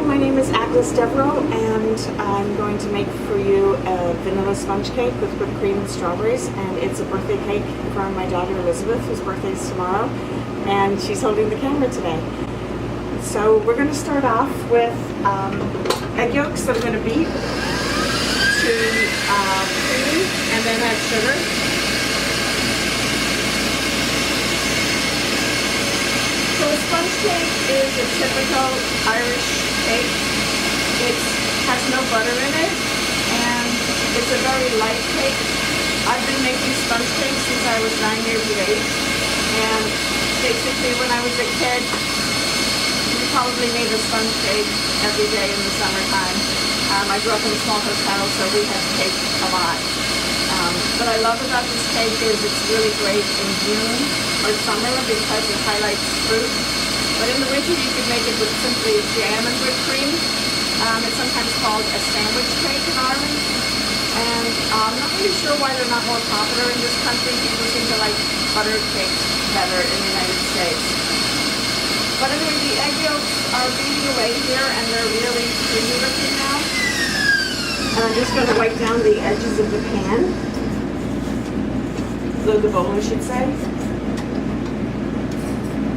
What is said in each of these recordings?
my name is Agnes Devereux, and I'm going to make for you a vanilla sponge cake with whipped cream and strawberries. And it's a birthday cake from my daughter Elizabeth, whose birthday is tomorrow, and she's holding the camera today. So we're going to start off with egg yolks that I'm going to beat to cream, and then add sugar. So a sponge cake is a typical Irish cake. It has no butter in it, and it's a very light cake. I've been making sponge cakes since I was 9 years of age, and basically when I was a kid, we probably made a sponge cake every day in the summertime. I grew up in a small hotel, so we had cake a lot. What I love about this cake is it's really great in June or summer because it highlights fruit. But in the winter you could make it with simply jam and whipped cream. It's sometimes called a sandwich cake in Ireland. And I'm not really sure why they're not more popular in this country. People seem to like buttered cakes better in the United States. But anyway, the egg yolks are beating away here and they're really creamy looking now. And I'm just going to wipe down the edges of the pan. The bowl, I should say.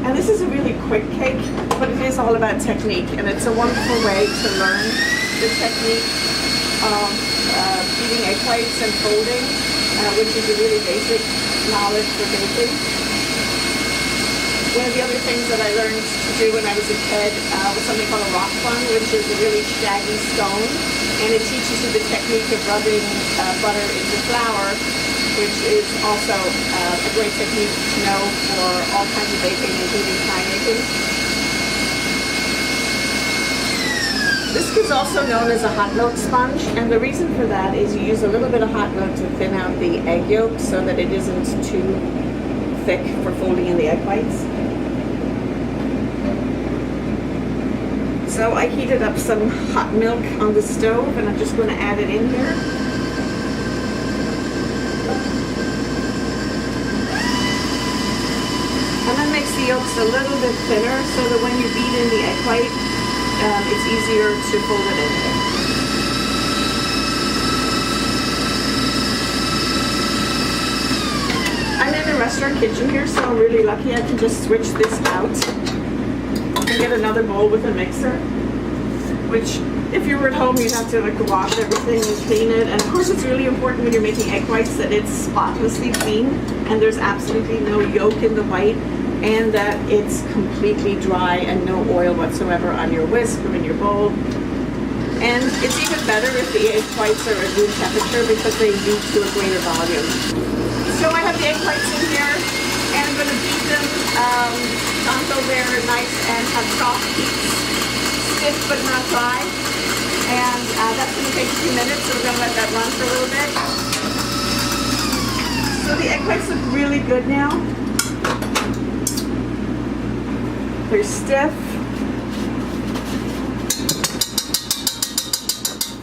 And this is a really quick cake, but it is all about technique, and it's a wonderful way to learn the technique of beating egg whites and folding, which is a really basic knowledge for baking. One of the other things that I learned to do when I was a kid was something called a rock bun, which is a really shaggy stone, and it teaches you the technique of rubbing butter into flour, which is also a great technique to know for all kinds of baking, including pie making. This is also known as a hot milk sponge, and the reason for that is you use a little bit of hot milk to thin out the egg yolk so that it isn't too thick for folding in the egg whites. So I heated up some hot milk on the stove, and I'm just going to add it in here. And then makes the yolks a little bit thinner so that when you beat in the egg white, it's easier to fold it in there. I'm in a restaurant kitchen here, so I'm really lucky I can just switch this out and get another bowl with a mixer, which if you were at home you'd have to like wash everything and clean it. And of course it's really important when you're making egg whites that it's spotlessly clean and there's absolutely no yolk in the white, and that it's completely dry and no oil whatsoever on your whisk or in your bowl. And it's even better if the egg whites are at room temperature because they beat to a greater volume. So I have the egg whites in here, and I'm going to beat them until they're nice and have soft peaks, stiff but not dry. And that's going to take a few minutes, so we're going to let that run for a little bit. So the egg whites look really good now. They're stiff.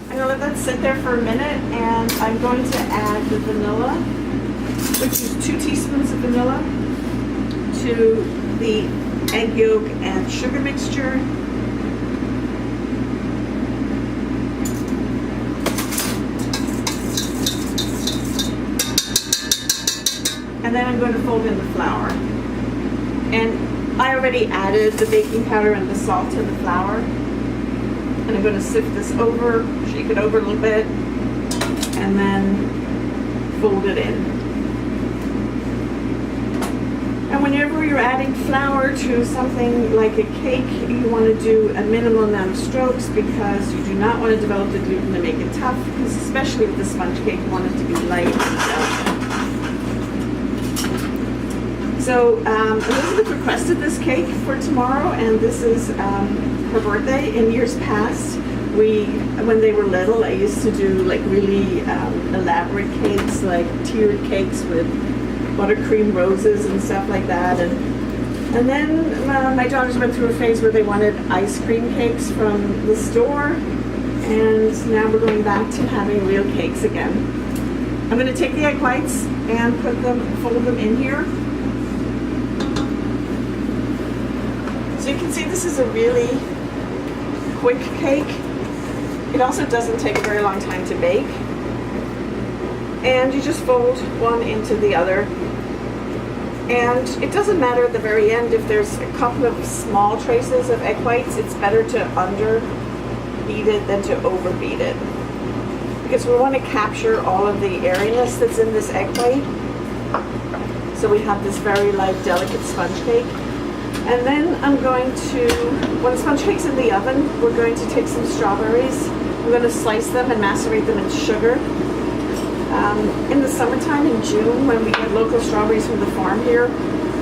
I'm going to let that sit there for a minute, and I'm going to add the vanilla, which is 2 teaspoons of vanilla, to the egg yolk and sugar mixture. And then I'm going to fold in the flour. And I already added the baking powder and the salt to the flour. And I'm going to sift this over, shake it over a little bit, and then fold it in. And whenever you're adding flour to something like a cake, you want to do a minimal amount of strokes because you do not want to develop the gluten to make it tough, because especially with the sponge cake, you want it to be light and delicate. So Elizabeth requested this cake for tomorrow, and this is her birthday. In years past, when they were little, I used to do like really elaborate cakes, like tiered cakes with buttercream roses and stuff like that. And then my daughters went through a phase where they wanted ice cream cakes from the store, and now we're going back to having real cakes again. I'm going to take the egg whites and fold them in here. So you can see this is a really quick cake. It also doesn't take a very long time to bake. And you just fold one into the other. And it doesn't matter at the very end if there's a couple of small traces of egg whites. It's better to underbeat it than to overbeat it, because we want to capture all of the airiness that's in this egg white. So we have this very light, delicate sponge cake. And then I'm going to, when the sponge cake's in the oven, we're going to take some strawberries. We're going to slice them and macerate them in sugar. In the summertime, in June, when we get local strawberries from the farm here,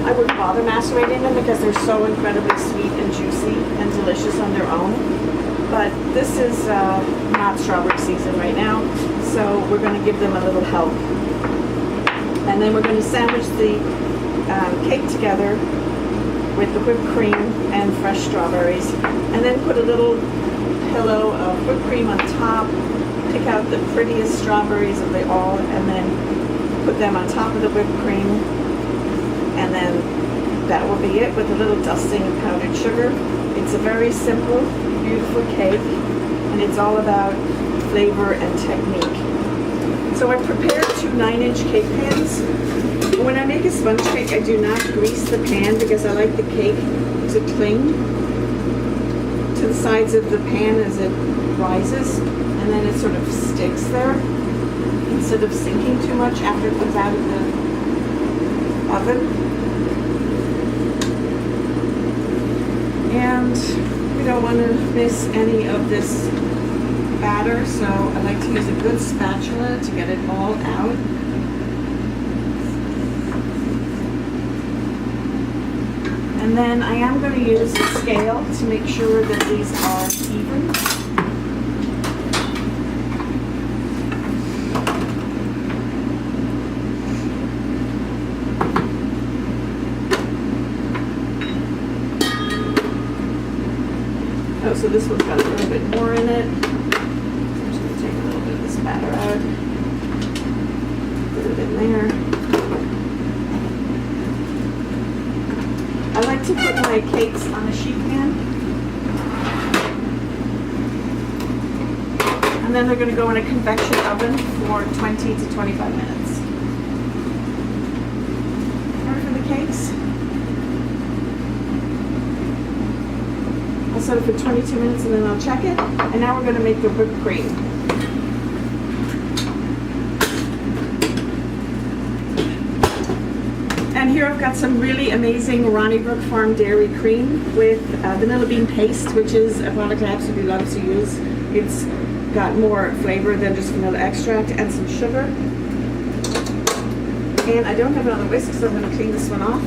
I wouldn't bother macerating them because they're so incredibly sweet and juicy and delicious on their own. But this is not strawberry season right now, so we're going to give them a little help. And then we're going to sandwich the cake together with the whipped cream and fresh strawberries, and then put a little pillow of whipped cream on top. Pick out the prettiest strawberries of the all, and then put them on top of the whipped cream, and then that will be it with a little dusting of powdered sugar. It's a very simple, beautiful cake, and it's all about flavor and technique. So I prepared 2 9-inch cake pans. When I make a sponge cake, I do not grease the pan because I like the cake to cling to the sides of the pan as it rises, and then it sort of sticks there instead of sinking too much after it comes out of the oven. And we don't want to miss any of this batter, so I like to use a good spatula to get it all out. And then I am going to use a scale to make sure that these are even. Oh, so this one's got a little bit more in it. I'm just going to take a little bit of this batter out. Put it in there. I like to put my cakes on a sheet pan. And then they're going to go in a convection oven for 20 to 25 minutes. Ready for the cakes? I'll set it for 22 minutes and then I'll check it. And now we're going to make the whipped cream. And here I've got some really amazing Ronnybrook Farm dairy cream with vanilla bean paste, which is a product I absolutely love to use. It's got more flavor than just vanilla extract, and some sugar. And I don't have another whisk, so I'm going to clean this one off.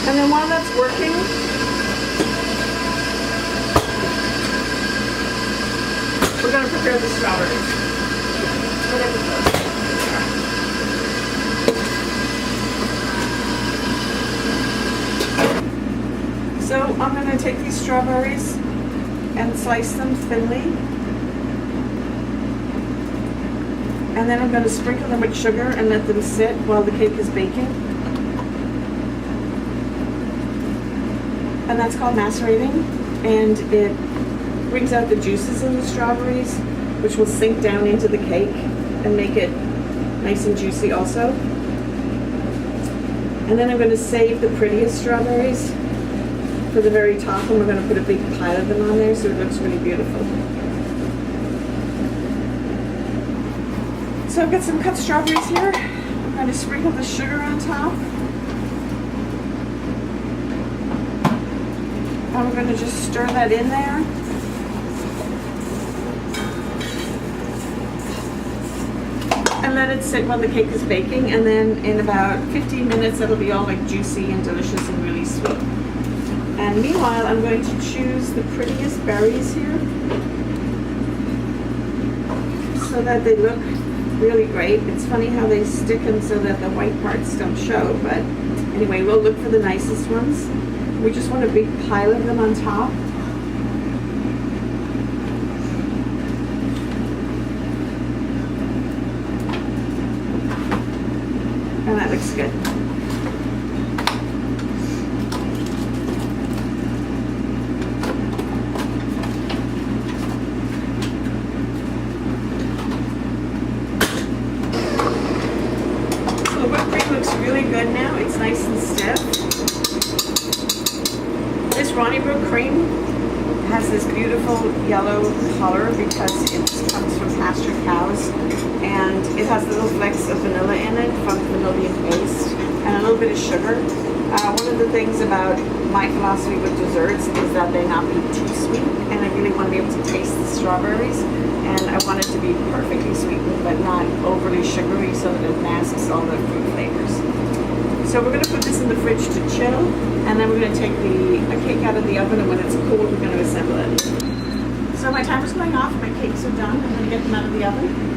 And then while that's working, we're going to prepare the strawberries. So I'm going to take these strawberries and slice them thinly, and then I'm going to sprinkle them with sugar and let them sit while the cake is baking. And that's called macerating, and it brings out the juices in the strawberries, which will sink down into the cake and make it nice and juicy also. And then I'm going to save the prettiest strawberries for the very top, and we're going to put a big pile of them on there so it looks really beautiful. So I've got some cut strawberries here. I'm going to sprinkle the sugar on top. And we're going to just stir that in there. And let it sit while the cake is baking, and then in about 15 minutes it'll be all like juicy and delicious and really sweet. And meanwhile, I'm going to choose the prettiest berries here so that they look really great. It's funny how they sticken so that the white parts don't show, but anyway, we'll look for the nicest ones. We just want a big pile of them on top. And that looks good. with. This Ronnie Brook cream has this beautiful yellow color because it comes from pasture cows, and it has little flecks of vanilla in it from vanilla paste and a little bit of sugar. One of the things about my philosophy with desserts is that they not be too sweet, and I really want to be able to taste the strawberries, and I want it to be perfectly sweetened but not overly sugary so that it masks all the fruit flavors. So we're going to put this in the fridge to chill, and then we're going to take the cake out of the oven, and when it's cold we're going to assemble it. So my timer's going off, my cakes are done. I'm going to get them out of the oven.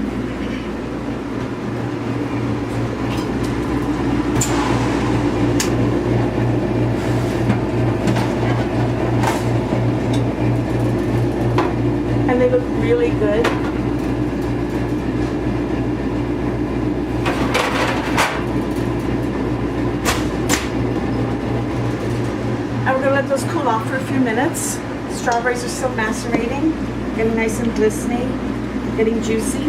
And they look really good. And we're going to let those cool off for a few minutes. Strawberries are still macerating, getting nice and glistening, getting juicy.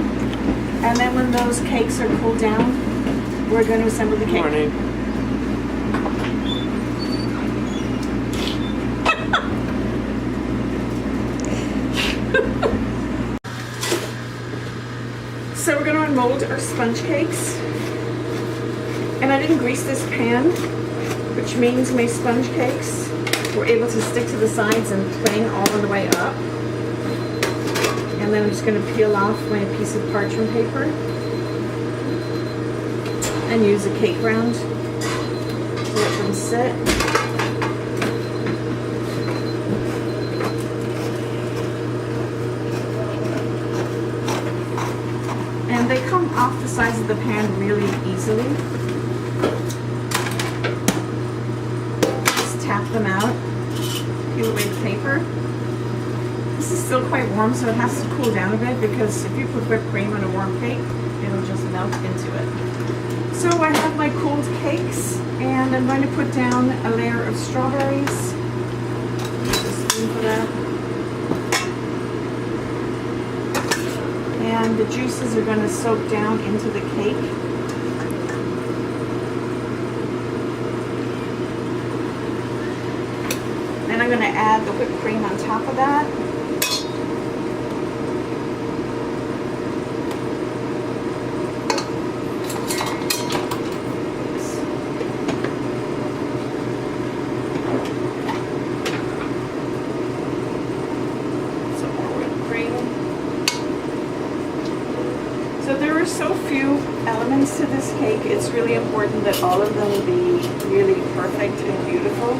And then when those cakes are cooled down, we're going to assemble the cake. Morning. So we're going to unmold our sponge cakes. And I didn't grease this pan, which means my sponge cakes were able to stick to the sides and cling all the way up. And then I'm just going to peel off my piece of parchment paper and use a cake round to let them sit. And they come off the sides of the pan really easily. Just tap them out, peel away the paper. This is still quite warm, so it has to cool down a bit, because if you put whipped cream on a warm cake, it'll just melt into it. So I have my cooled cakes, and I'm going to put down a layer of strawberries. Use a spoon for that. And the juices are going to soak down into the cake. Then I'm going to add the whipped cream on top of that. Some more whipped cream. So there are so few elements to this cake, it's really important that all of them be really perfect and beautiful,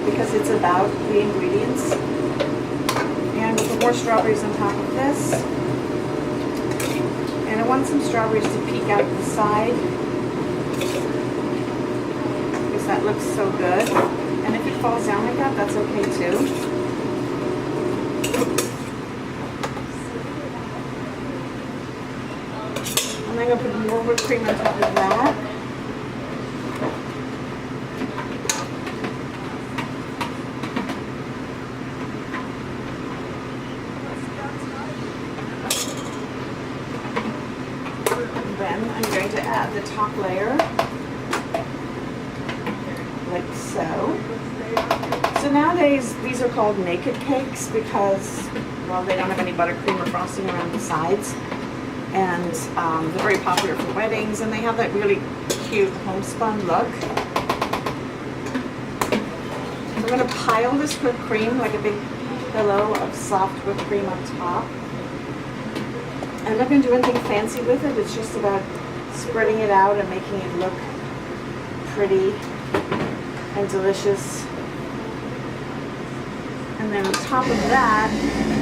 because it's about the ingredients. And we'll put more strawberries on top of this. And I want some strawberries to peek out the side, because that looks so good. And if it falls down like that, that's okay too. I'm going to put more whipped cream on top of that. And then I'm going to add the top layer, like so. So nowadays, these are called naked cakes because, well, they don't have any buttercream or frosting around the sides. And they're very popular for weddings, and they have that really cute homespun look. I'm going to pile this whipped cream like a big pillow of soft whipped cream on top. I'm not going to do anything fancy with it, it's just about spreading it out and making it look pretty and delicious. And then on top of that,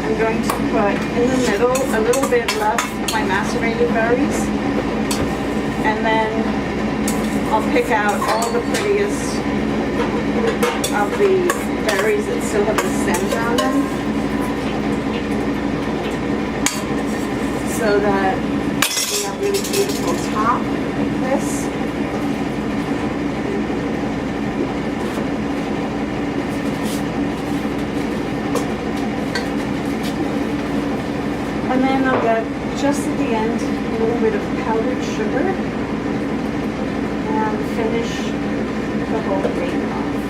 I'm going to put in the middle a little bit left of my macerated berries. And then I'll pick out all the prettiest of the berries that still have the stems on them, so that we have really beautiful top like this. And then I'll get, just at the end, a little bit of powdered sugar and finish the whole cream off.